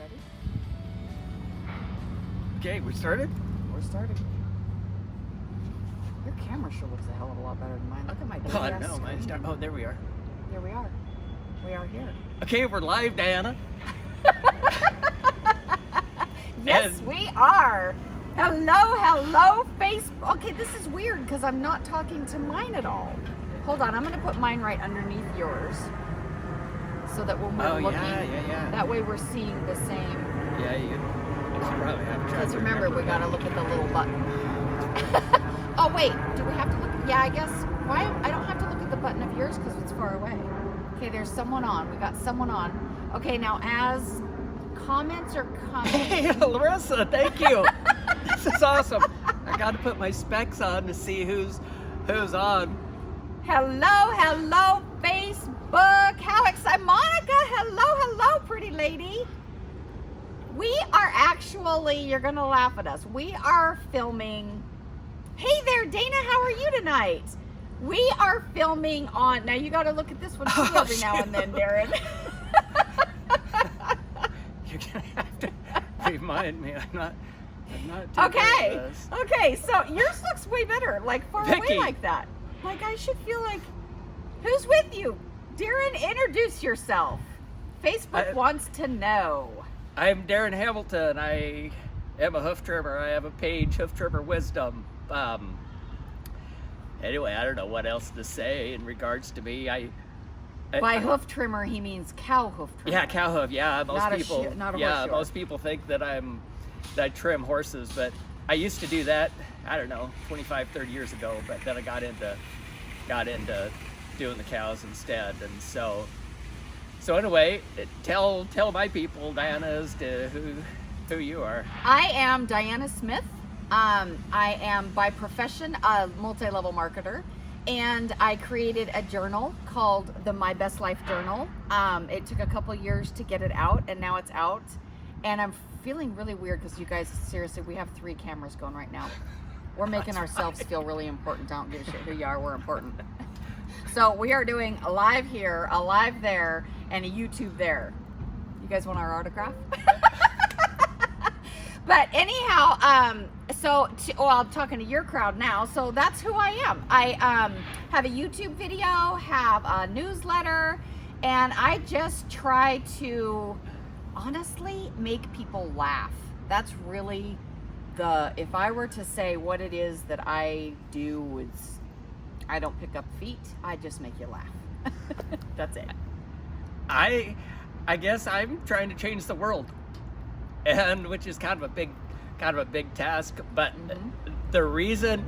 Ready? Okay, we started? We're starting. Your camera sure looks a hell of a lot better than mine. Look at my Oh, I big don't know. ass screen. Oh, there we are. Here we are. We are here. Okay, we're live, Diana. Yes, we are. Hello, Facebook. Okay, this is weird because I'm not talking to mine at all. Hold on, I'm going to put mine right underneath yours so that when we're looking, that way we're seeing the same. Yeah, you should probably have to. Because remember, we got to look at the little button. Oh, wait, do we have to look? Yeah, I guess. Why? I don't have to look at the button of yours because it's far away. Okay, there's someone on. We got someone on. Okay, now as comments are coming. Hey, Larissa, thank you. This is awesome. I got to put my specs on to see who's on. Hello, Facebook. How exciting. Monica, hello, pretty lady. We are actually, you're going to laugh at us. We are filming. Hey there, Dana, how are you tonight? We are filming on, now you got to look at this one too every now and then, Darren. You're going to have to remind me. I'm not Okay, so yours looks way better, like far Vicky. away like that. Like I should feel like, who's with you? Darren, introduce yourself. Facebook wants to know. I'm Darren Hamilton. I am a hoof trimmer. I have a page, Hoof Trimmer Wisdom. Anyway, I don't know what else to say in regards to me. By hoof trimmer, he means cow hoof trimmer. Yeah, cow hoof. Yeah, most people. Not a yeah, horse most people think that I trim horses, but I used to do that. I don't know, 25, 30 years ago. But then I got into doing the cows instead, and so anyway, tell my people, Diana, as to who you are. I am Diana Smith. I am by profession a multi-level marketer, and I created a journal called the My Best Life Journal. It took a couple years to get it out, and now it's out. And I'm feeling really weird because you guys, seriously, we have 3 cameras going right now. We're making ourselves feel really important. Don't give a shit who you are. We're important. So we are doing a live here, a live there, and a YouTube there. You guys want our autograph? But anyhow, I'm talking to your crowd now, so that's who I am. I have a YouTube video, have a newsletter, and I just try to honestly make people laugh. That's really if I were to say what it is that I do, it's I don't pick up feet, I just make you laugh. That's it. I guess I'm trying to change the world, and which is kind of a big task. But the reason,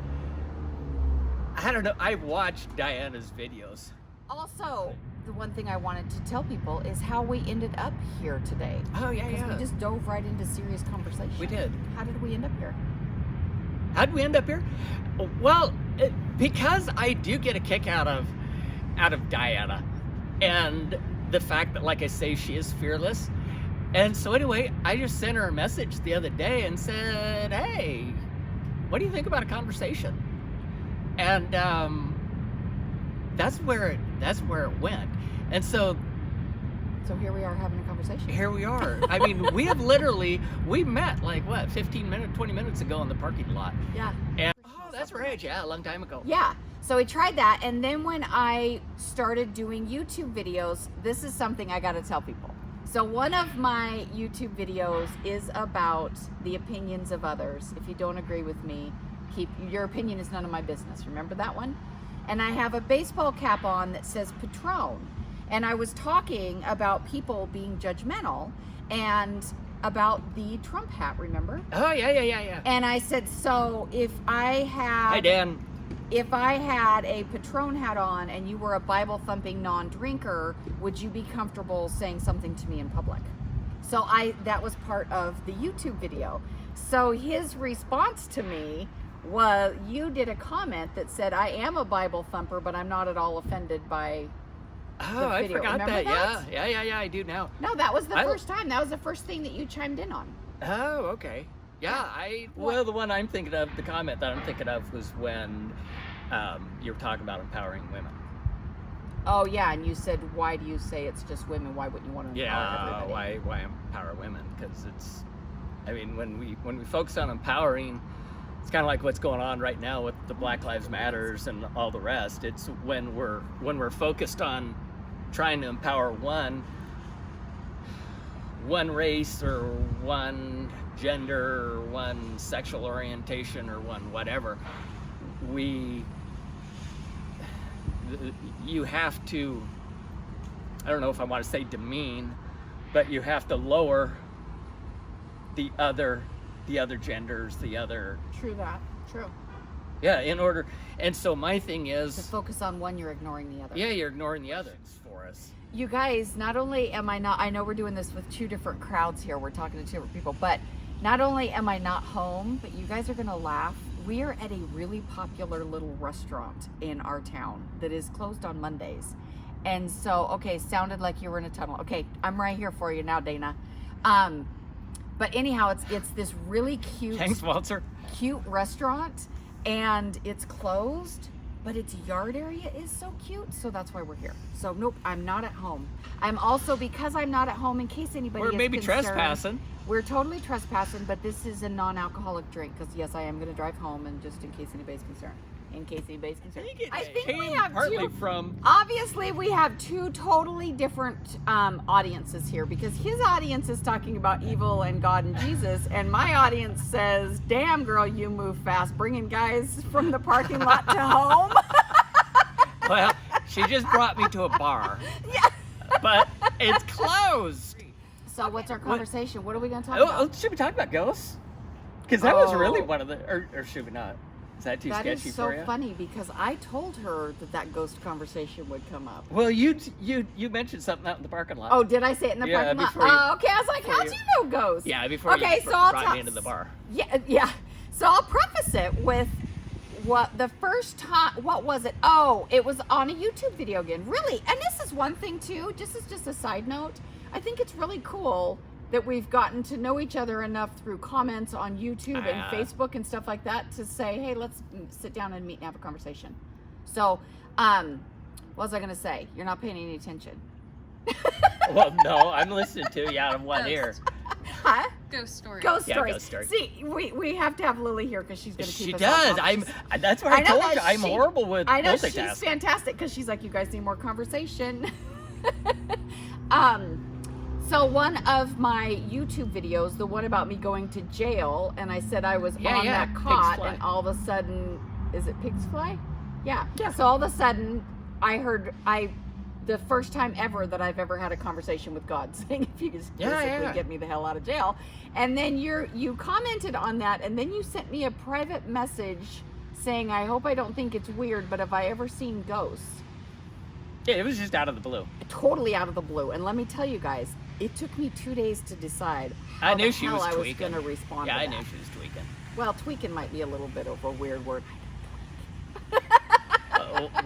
I don't know, I've watched Diana's videos. Also, the one thing I wanted to tell people is how we ended up here today. Oh yeah. We just dove right into serious conversation. We did. How did we end up here? How did we end up here? Well, because I do get a kick out of Diana, and the fact that, like I say, she is fearless. And so anyway, I just sent her a message the other day and said, "Hey, what do you think about a conversation?" And that's where it went. And so here we are having a conversation. Here we are. I mean, we met like what, 20 minutes ago in the parking lot. Yeah. And that's right. Yeah, a long time ago. Yeah. So we tried that, and then when I started doing YouTube videos, this is something I got to tell people. So one of my YouTube videos is about the opinions of others. If you don't agree with me, your opinion is none of my business. Remember that one? And I have a baseball cap on that says Patron. And I was talking about people being judgmental and about the Trump hat, remember? Oh, yeah. And I said, so if I had... Hi, Dan. If I had a Patron hat on and you were a Bible-thumping non-drinker, would you be comfortable saying something to me in public? So that was part of the YouTube video. So his response to me was, you did a comment that said, I am a Bible thumper, but I'm not at all offended by the video. I forgot Remember that. Yeah, I do now. No, that was the first time. That was the first thing that you chimed in on. Oh, okay. Yeah, the one I'm thinking of, the comment that I'm thinking of was when you were talking about empowering women. Oh yeah, and you said, why do you say it's just women? Why wouldn't you want to empower everybody? Why empower women? Because when we focus on empowering, it's kind of like what's going on right now with the Black Lives Matters and all the rest. It's when we're focused on trying to empower one race or one gender or one sexual orientation or one whatever, you have to, I don't know if I want to say demean, but you have to lower the other genders, the other. True that. True. Yeah, in order. And so my thing is To focus on one, you're ignoring the other. yeah, you're ignoring the others for us. You guys, not only am I not, I know we're doing this with two different crowds here, we're talking to two different people, but not only am I not home, but you guys are gonna laugh. We are at a really popular little restaurant in our town that is closed on Mondays. And so, okay, sounded like you were in a tunnel. Okay, I'm right here for you now, Dana. But anyhow, it's this really cute, Thanks, Walter. cute restaurant, and it's closed, but its yard area is so cute, so that's why we're here. So nope, I'm not at home. I'm also, because I'm not at home, in case anybody We're is maybe concerned, trespassing. we're totally trespassing, but this is a non-alcoholic drink, because yes, I am going to drive home, and just in case anybody's concerned. I think we have partly two. from Obviously, we have two totally different audiences here, because his audience is talking about evil and God and Jesus, and my audience says, "Damn, girl, you move fast, bringing guys from the parking lot to home." well, she just brought me to a bar. Yeah. But it's closed. So, what's our conversation? What are we going to talk Oh, about? should we talk about ghosts? Because that was really Oh. one of the, or should we not? Is that too That sketchy is so for you? funny, because I told her that ghost conversation would come up. Well, you mentioned something out in the parking lot. Oh, did I say it in the Yeah, parking lot? before you- Oh, okay. I was like, before how'd you- you know ghosts? Yeah, before Okay, you so I'll brought tell- me into the bar. Yeah. So I'll preface it with what the first time. What was it? Oh, it was on a YouTube video again. Really, and this is one thing too. Just as a side note, I think it's really cool that we've gotten to know each other enough through comments on YouTube and Facebook and stuff like that to say, hey, let's sit down and meet and have a conversation. So, what was I gonna say? You're not paying any attention. Well, no, I'm listening to you out of one ear. Huh? Ghost story. Ghost Yeah, stories. ghost stories. See, we have to have Lily here because she's going to keep She us does. on topic. That's what I know told that you. I'm she- horrible with I know she's multitasking. fantastic because she's like, you guys need more conversation. So one of my YouTube videos, the one about me going to jail, and I said I was on that pigs cot, fly. and all of a sudden, is it pigs fly? Yeah. Yeah. So all of a sudden, I heard the first time ever that I've ever had a conversation with God, saying if you could just basically get me the hell out of jail. And then you commented on that, and then you sent me a private message saying, I hope I don't think it's weird, but have I ever seen ghosts? Yeah, it was just out of the blue. Totally out of the blue. And let me tell you guys, it took me 2 days to decide how I knew the she hell was I was tweaking. going to respond Yeah, to I that. knew she was tweaking. Well, tweaking might be a little bit of a weird word.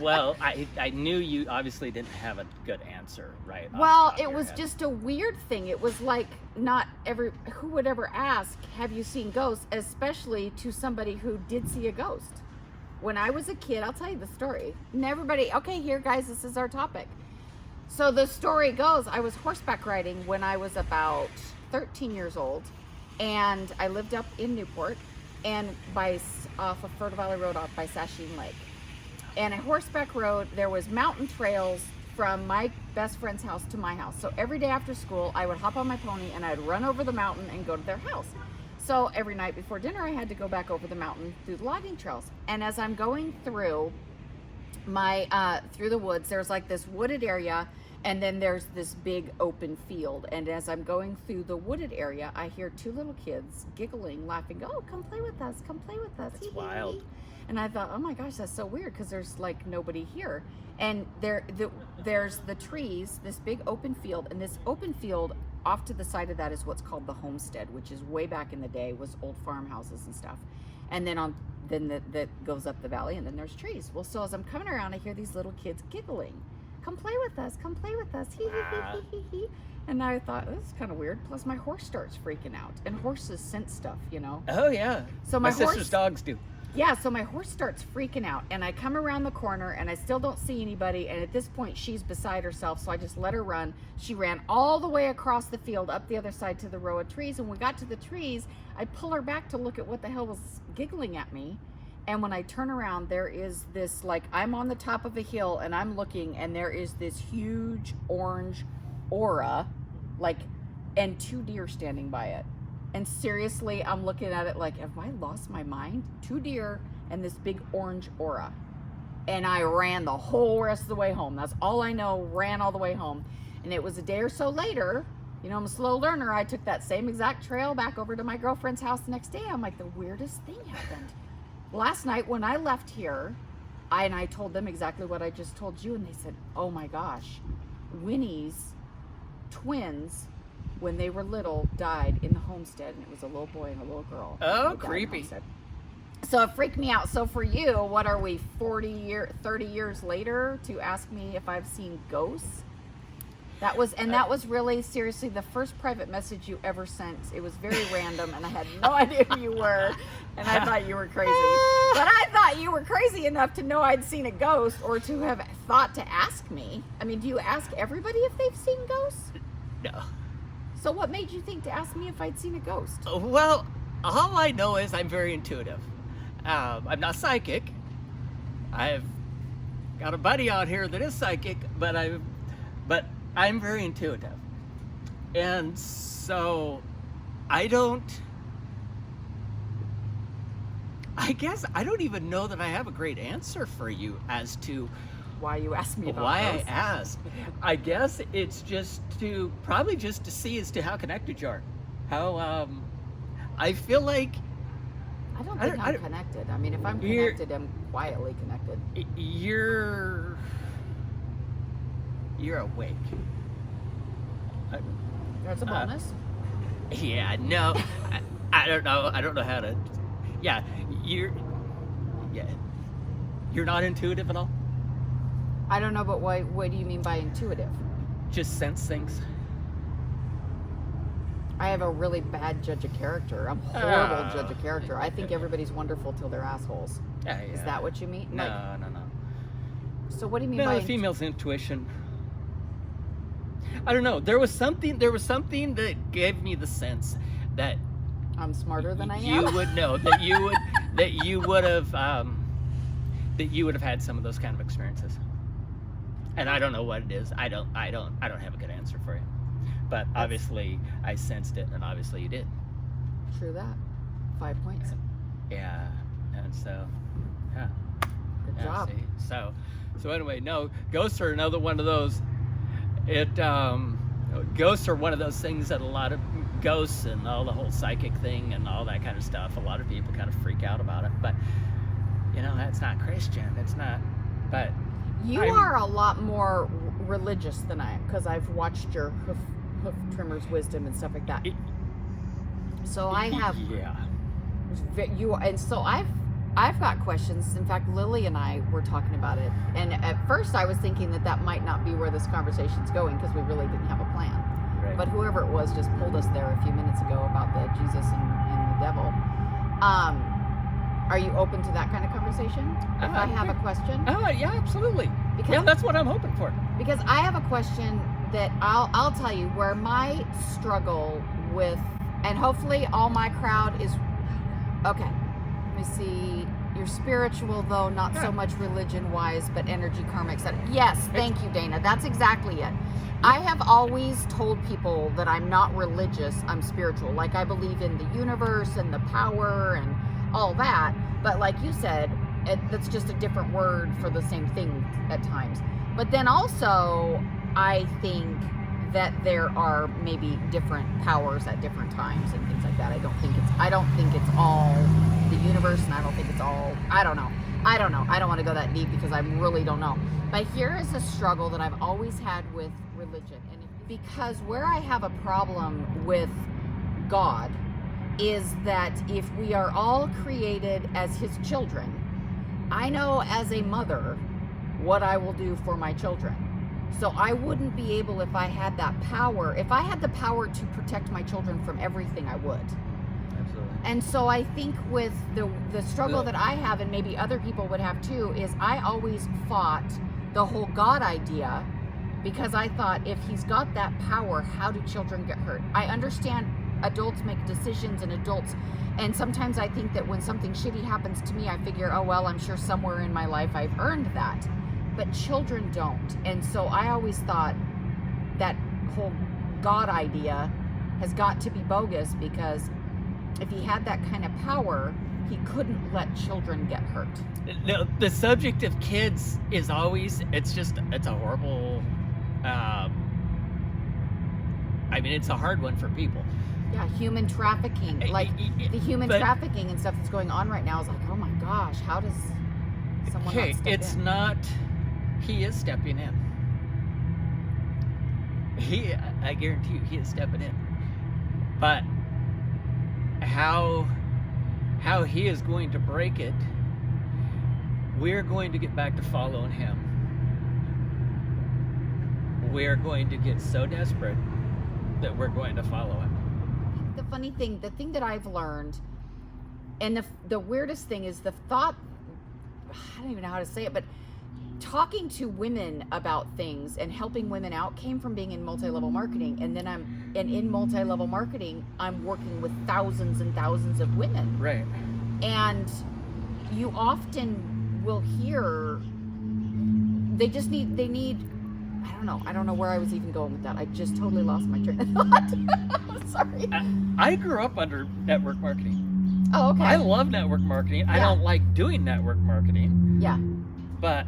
Well, I knew you obviously didn't have a good answer, right? Well, off it your was head. just a weird thing. It was like who would ever ask, have you seen ghosts? Especially to somebody who did see a ghost. When I was a kid, I'll tell you the story. And everybody, okay, here guys, this is our topic. So the story goes, I was horseback riding when I was about 13 years old, and I lived up in Newport, and off of Fertile Valley Road off by Sasheen Lake. And a horseback road, there was mountain trails from my best friend's house to my house. So every day after school, I would hop on my pony and I'd run over the mountain and go to their house. So every night before dinner, I had to go back over the mountain through the logging trails. And as I'm going through through the woods, there's like this wooded area, and then there's this big open field. And as I'm going through the wooded area, I hear two little kids giggling, laughing, oh, come play with us, come play with us. That's wild. And I thought, oh my gosh, that's so weird, because there's like nobody here. And there's the trees, this big open field, and this open field off to the side of that is what's called the homestead, which is way back in the day was old farmhouses and stuff. And then that goes up the valley, and then there's trees. Well, so as I'm coming around, I hear these little kids giggling. Come play with us, come play with us. Hee hee hee hee hee hee. And I thought, this is kind of weird. Plus my horse starts freaking out, and horses sense stuff, you know. Oh yeah. So my sister's horse- dogs do. Yeah, so my horse starts freaking out, and I come around the corner, and I still don't see anybody, and at this point, she's beside herself, so I just let her run. She ran all the way across the field, up the other side to the row of trees, and when we got to the trees, I pull her back to look at what the hell was giggling at me, and when I turn around, there is this, like, I'm on the top of a hill, and I'm looking, and there is this huge orange aura, like, and 2 deer standing by it. And seriously, I'm looking at it like, have I lost my mind? 2 deer and this big orange aura. And I ran the whole rest of the way home. That's all I know, ran all the way home. And it was a day or so later, you know, I'm a slow learner. I took that same exact trail back over to my girlfriend's house the next day. I'm like, the weirdest thing happened. Last night when I left here, I told them exactly what I just told you. And they said, oh my gosh, Winnie's twins, when they were little, died in the homestead, and it was a little boy and a little girl. Oh, creepy. So it freaked me out. So for you, what are we, 30 years later, to ask me if I've seen ghosts? That was really, seriously, the first private message you ever sent. It was very random, and I had no idea who you were, and I thought you were crazy. But I thought you were crazy enough to know I'd seen a ghost, or to have thought to ask me. I mean, do you ask everybody if they've seen ghosts? No. So what made you think to ask me if I'd seen a ghost? Well, all I know is I'm very intuitive. I'm not psychic. I've got a buddy out here that is psychic, but I'm very intuitive. And so I guess I don't even know that I have a great answer for you as to why you asked me about why ghosts. I asked. I guess it's just to see as to how connected you are. How I feel like I don't think I'm connected. I mean, if I'm connected, I'm quietly connected. You're awake. There's a bonus. Yeah, no, I don't know. I don't know how to. Yeah, you're not intuitive at all. I don't know, but what do you mean by intuitive? Just sense things. I have a really bad judge of character. I'm a horrible judge of character. I think everybody's wonderful till they're assholes. Yeah. Is that what you mean? No, like, no. So what do you mean No, by the female's intuition. I don't know. There was something that gave me the sense that I'm smarter than I am? You would know that you would have had some of those kind of experiences. And I don't know what it is. I don't have a good answer for you. But obviously I sensed it, and obviously you did. True that. 5 points. Yeah. And so, yeah. Good job. See? So anyway, no, ghosts are another one of those. Ghosts are one of those things that a lot of ghosts and all the whole psychic thing and all that kind of stuff, a lot of people kind of freak out about it. But that's not Christian. It's not. But you are a lot more religious than I am, because I've watched your hoof trimmers wisdom and stuff like that. So I have. Yeah. And so I've got questions. In fact, Lily and I were talking about it, and at first I was thinking that might not be where this conversation's going, because we really didn't have a plan. Right. But whoever it was just pulled us there a few minutes ago about the Jesus and the devil. Are you open to that kind of conversation? If I have a question? Oh, yeah, absolutely. Because that's what I'm hoping for. Because I have a question that I'll tell you where my struggle with, and hopefully all my crowd is, okay, let me see, you're spiritual though, not so much religion-wise, but energy, karma, etc. Yes, thank you, Dana. That's exactly it. I have always told people that I'm not religious, I'm spiritual. Like, I believe in the universe and the power and all that, but like you said, that's just a different word for the same thing at times. But then also, I think that there are maybe different powers at different times and things like that. I don't think it's all the universe, and I don't think it's all, I don't know. I don't want to go that deep because I really don't know. But here is a struggle that I've always had with religion, and because where I have a problem with God is that if we are all created as his children, I know as a mother what I will do for my children. So I wouldn't be able, if I had that power, if I had the power to protect my children from everything, I would. Absolutely. And so I think with the struggle that I have, and maybe other people would have too, is I always fought the whole God idea, because I thought, if he's got that power, how do children get hurt? I understand adults make decisions, and sometimes I think that when something shitty happens to me, I figure, oh well, I'm sure somewhere in my life I've earned that. But children don't. And so I always thought that whole God idea has got to be bogus, because if he had that kind of power, he couldn't let children get hurt. No, the subject of kids is always, it's a horrible, I mean, it's a hard one for people. Yeah, human trafficking. Like, the human trafficking and stuff that's going on right now is like, oh my gosh, how does someone not step it's in? not, he is stepping in. I guarantee you, he is stepping in. But how he is going to break it, we're going to get back to following him. We're going to get so desperate that we're going to follow him. The funny thing, the thing that I've learned, and the weirdest thing is the thought, I don't even know how to say it, but talking to women about things and helping women out came from being in multi-level marketing. And then in multi-level marketing, I'm working with thousands and thousands of women. Right. And you often will hear they need, I don't know where I was even going with that. I just totally lost my train of thought. Sorry. I grew up under network marketing. Oh, okay. I love network marketing. Yeah. I don't like doing network marketing. Yeah. But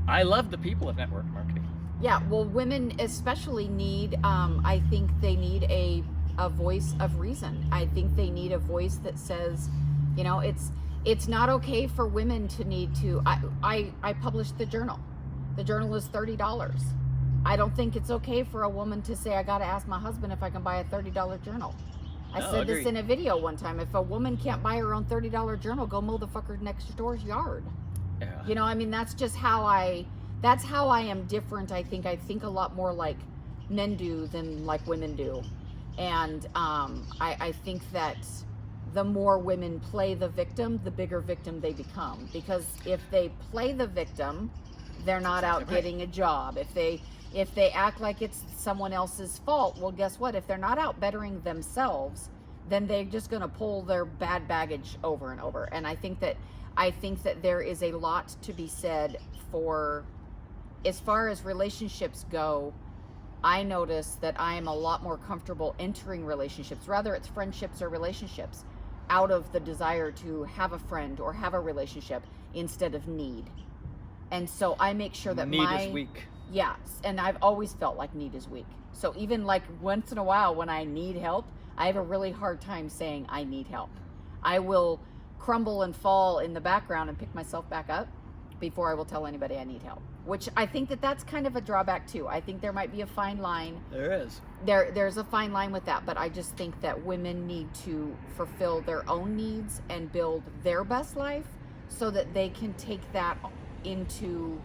I love the people of network marketing. Yeah, well, women especially need, I think they need a voice of reason. I think they need a voice that says, it's not okay for women to need to, I published the journal. The journal is $30. I don't think it's okay for a woman to say, I got to ask my husband if I can buy a $30 journal. I said this in a video one time. If a woman can't buy her own $30 journal, go mow the fucker next door's yard. Yeah. That's just how I am different. I think a lot more like men do than like women do. And I think that the more women play the victim, the bigger victim they become. Because if they play the victim, they're not out getting a job. If they act like it's someone else's fault, well, guess what? If they're not out bettering themselves, then they're just going to pull their bad baggage over and over. And I think that there is a lot to be said for, as far as relationships go. I notice that I am a lot more comfortable entering relationships, whether it's friendships or relationships, out of the desire to have a friend or have a relationship instead of need. And so I make sure that need is weak. Yes, and I've always felt like need is weak. So even like once in a while when I need help, I have a really hard time saying I need help. I will crumble and fall in the background and pick myself back up before I will tell anybody I need help, which I think that's kind of a drawback too. I think there might be a fine line. There is. There's a fine line with that, but I just think that women need to fulfill their own needs and build their best life so that they can take that into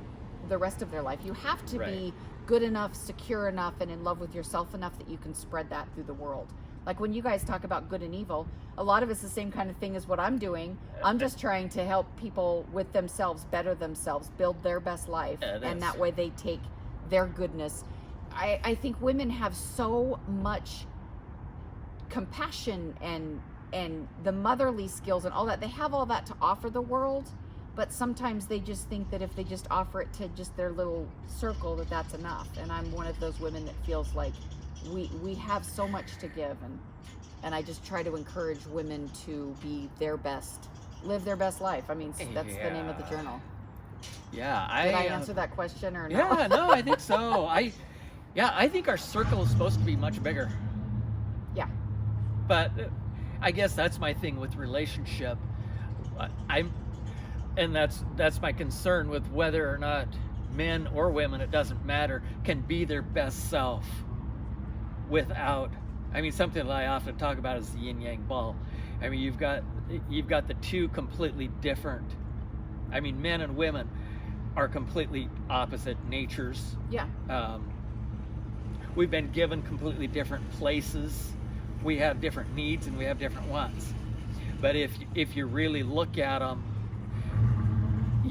the rest of their life. You have to be good enough, secure enough, and in love with yourself enough that you can spread that through the world. Like when you guys talk about good and evil, a lot of it's the same kind of thing as what I'm doing. I'm just trying to help people with themselves, better themselves, build their best life, and that way they take their goodness. I think women have so much compassion and the motherly skills and all that. They have all that to offer the world, but sometimes they just think that if they just offer it to just their little circle, that's enough. And I'm one of those women that feels like we have so much to give, and I just try to encourage women to be their best, live their best life. I mean, that's the name of the journal. Yeah, Did I answer that question or no? Yeah, no, I think so. I think our circle is supposed to be much bigger. Yeah. But I guess that's my thing with relationship. And that's my concern with whether or not men or women, it doesn't matter, can be their best self without, something that I often talk about is the yin-yang ball. You've got the two completely different, men and women are completely opposite natures. Yeah. We've been given completely different places we have different needs and we have different wants. But if you really look at them,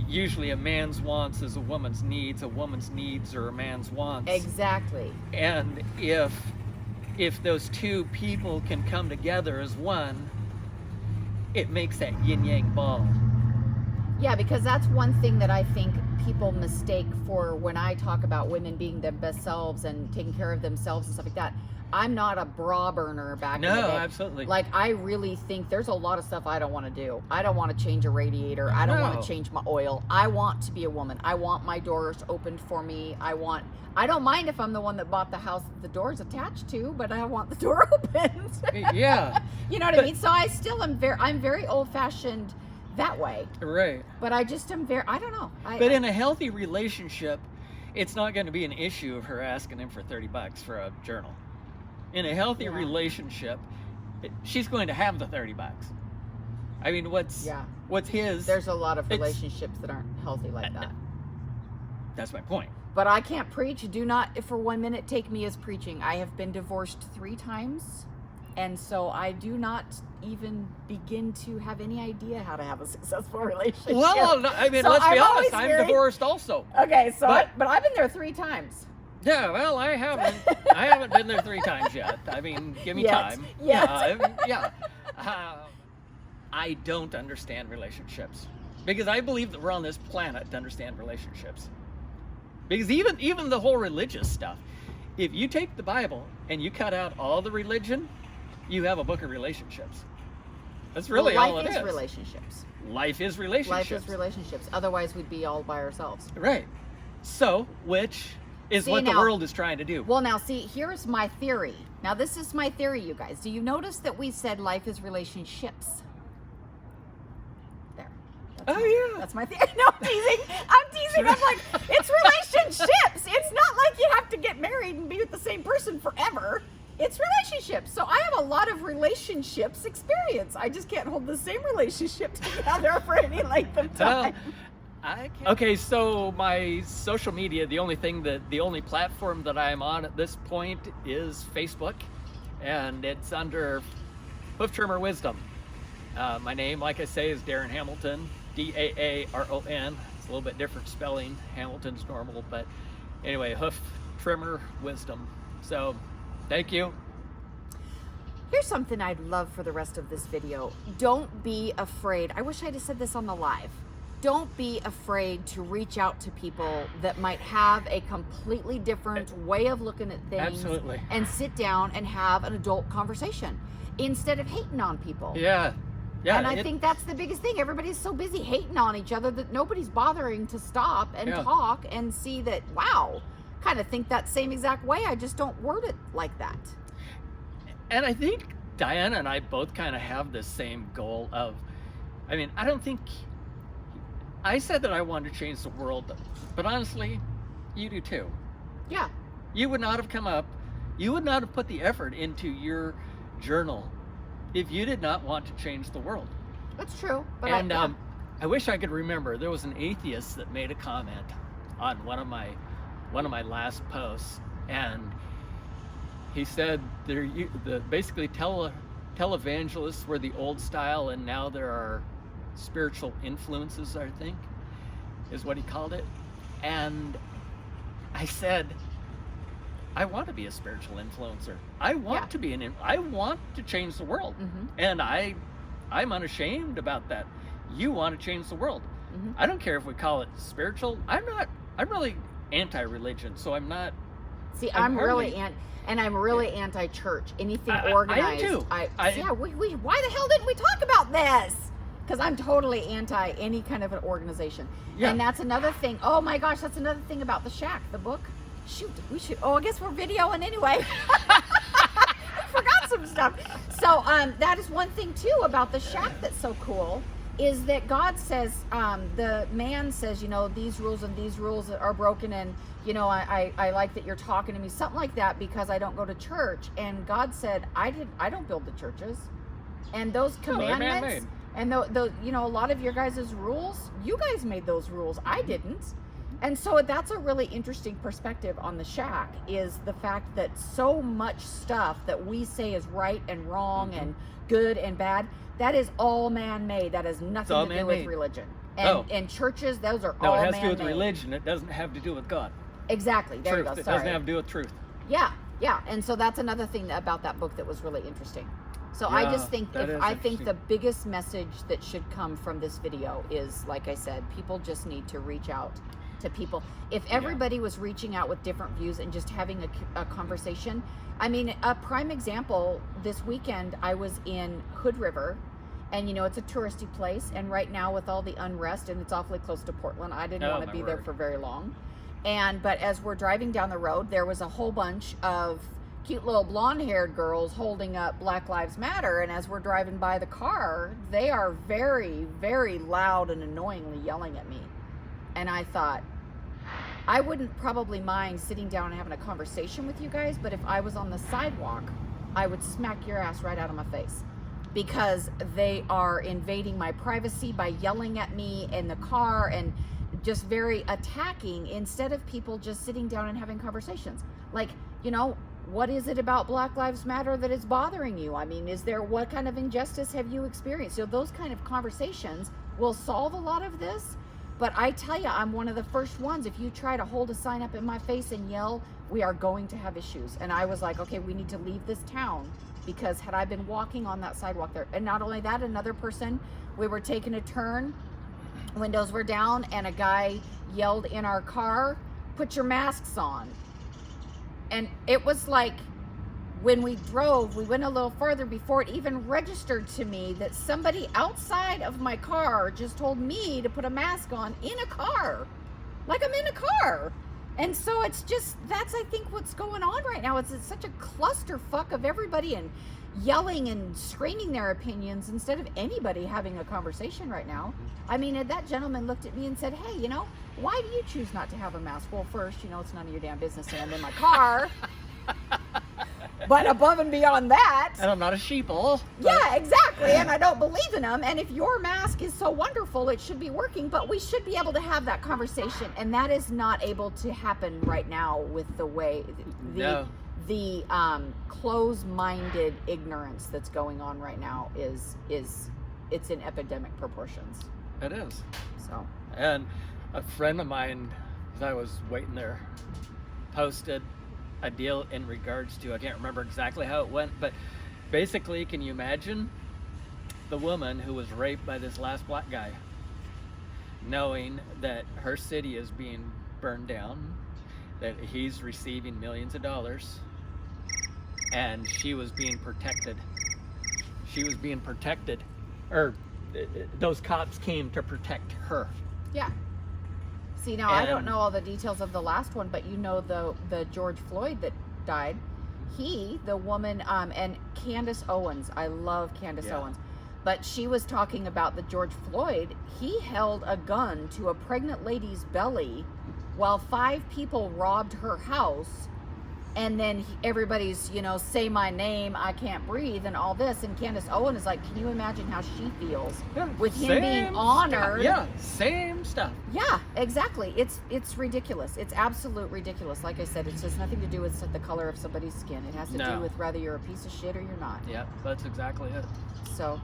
usually a man's wants is a woman's needs are a man's wants. Exactly. And if those two people can come together as one, it makes that yin-yang ball. Yeah, because that's one thing that I think people mistake for when I talk about women being their best selves and taking care of themselves and stuff like that. I'm not a bra burner back in the day. No, absolutely. Like, I really think there's a lot of stuff I don't want to do. I don't want to change a radiator. I don't want to change my oil. I want to be a woman. I want my doors opened for me. I don't mind if I'm the one that bought the house that the door's attached to, but I want the door opened. Yeah. You know what I mean? So I'm very old-fashioned that way. Right. But I just am I don't know. But in a healthy relationship, it's not going to be an issue of her asking him for $30 for a journal. In a healthy relationship, she's going to have the $30. I mean, what's his? There's a lot of relationships that aren't healthy like that. That's my point. But I can't preach. Do not for 1 minute take me as preaching. I have been divorced 3 times. And so I do not even begin to have any idea how to have a successful relationship. Well, no, I mean, So let's be I'm honest. I'm divorced also. Okay, so But I've been there 3 times. Yeah, well, I haven't been there 3 times yet. I mean, give me time. Yet. I don't understand relationships because I believe that we're on this planet to understand relationships. Because even the whole religious stuff, if you take the Bible and you cut out all the religion, you have a book of relationships. That's really all it is. Life is relationships. Life is relationships. Life is relationships. Otherwise, we'd be all by ourselves. Right. So, which is what the world is trying to do. Well, now, see, here's my theory. Now, this is my theory, you guys. Do you notice that we said life is relationships? There. That's my theory. No, I'm teasing. I'm like, it's relationships. It's not like you have to get married and be with the same person forever. It's relationships. So I have a lot of relationships experience. I just can't hold the same relationship together for any length of time. Okay, so my social media, the only platform that I'm on at this point is Facebook, and it's under Hoof Trimmer Wisdom. My name, like I say, is Daaron Hamilton, Daaron. It's a little bit different spelling. Hamilton's normal, but anyway, Hoof Trimmer Wisdom. So, thank you. Here's something I'd love for the rest of this video. Don't be afraid. I wish I'd have said this on the live. Don't be afraid to reach out to people that might have a completely different way of looking at things. Absolutely. And sit down and have an adult conversation instead of hating on people. Yeah. And I think that's the biggest thing. Everybody's so busy hating on each other that nobody's bothering to stop and talk and see that, wow, kind of think that same exact way. I just don't word it like that. And I think Diana and I both kind of have the same goal of, I mean, I don't think, I said that I wanted to change the world, but honestly, you do too. Yeah. You would not have put the effort into your journal if you did not want to change the world. That's true. But I wish I could remember, there was an atheist that made a comment on one of my last posts, and he said basically televangelists were the old style, and now there are spiritual influences, I think, is what he called it. And I said, I want to be a spiritual influencer. I want to change the world. Mm-hmm. And I'm unashamed about that. You want to change the world. Mm-hmm. I don't care if we call it spiritual. I'm really anti-religion, so I'm not. See, I'm really anti-church. Anything organized. I am too. Why the hell didn't we talk about this? Because I'm totally anti any kind of an organization. Yeah. And that's another thing. Oh my gosh, that's another thing about the Shack, the book. Shoot, we should. Oh, I guess we're videoing anyway. I forgot some stuff. So that is one thing too about the Shack that's so cool, is that God says, the man says, these rules and these rules are broken, and I like that you're talking to me, something like that, because I don't go to church. And God said, I don't build the churches, and those commandments. And a lot of your guys' rules, you guys made those rules. I didn't. And so that's a really interesting perspective on the shack, is the fact that so much stuff that we say is right and wrong and good and bad, that is all man-made. That has nothing to do with religion. And churches, those are all man-made. No, it has to do with religion. It doesn't have to do with God. Exactly. There Truth. you go. It Sorry. doesn't have to do with truth. Yeah. And so that's another thing about that book that was really interesting. So I just think the biggest message that should come from this video is, like I said, people just need to reach out to people. If everybody was reaching out with different views and just having a conversation. I mean, a prime example, this weekend I was in Hood River, and it's a touristy place, and right now with all the unrest, and it's awfully close to Portland, I didn't want to be there for very long. But as we're driving down the road, there was a whole bunch of cute little blonde-haired girls holding up Black Lives Matter, and as we're driving by the car, they are very, very loud and annoyingly yelling at me. And I thought, I wouldn't probably mind sitting down and having a conversation with you guys, but if I was on the sidewalk, I would smack your ass right out of my face, because they are invading my privacy by yelling at me in the car and just very attacking, instead of people just sitting down and having conversations. Like, what is it about Black Lives Matter that is bothering you? I mean, what kind of injustice have you experienced? Those kind of conversations will solve a lot of this. But I tell you, I'm one of the first ones. If you try to hold a sign up in my face and yell, we are going to have issues. And I was like, okay, we need to leave this town, because had I been walking on that sidewalk there, and not only that, another person, we were taking a turn, windows were down, and a guy yelled in our car, put your masks on. And it was like, when we drove, we went a little further before it even registered to me that somebody outside of my car just told me to put a mask on in a car. Like, I'm in a car. And so it's just, that's, I think, what's going on right now. It's such a clusterfuck of everybody and yelling and screaming their opinions instead of anybody having a conversation right now. I mean, that gentleman looked at me and said, hey, why do you choose not to have a mask? Well, first, it's none of your damn business, and I'm in my car. But above and beyond that... And I'm not a sheeple. Yeah, exactly. And I don't believe in them. And if your mask is so wonderful, it should be working. But we should be able to have that conversation. And that is not able to happen right now with the way... The close-minded ignorance that's going on right now it's in epidemic proportions. It is. So. And a friend of mine, as I was waiting there, posted a deal in regards to, I can't remember exactly how it went, but basically, can you imagine the woman who was raped by this last black guy, knowing that her city is being burned down, that he's receiving millions of dollars, and she was being protected. Or those cops came to protect her. Yeah. See, now I don't know all the details of the last one, but the George Floyd that died, the woman, and Candace Owens, I love Candace Owens, but she was talking about the George Floyd. He held a gun to a pregnant lady's belly while 5 people robbed her house, and then everybody's, say my name, I can't breathe, and all this, and Candace Owens is like, can you imagine how she feels with him being honored? Yeah, same stuff. Yeah, exactly. It's ridiculous. It's absolute ridiculous. Like I said, it's just nothing to do with the color of somebody's skin. It has to do with whether you're a piece of shit or you're not. Yeah, that's exactly it. So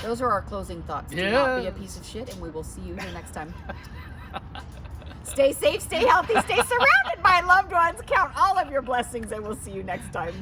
those are our closing thoughts. Do not be a piece of shit, and we will see you here next time. Stay safe, stay healthy, stay surrounded by loved ones. Count all of your blessings, and we'll see you next time.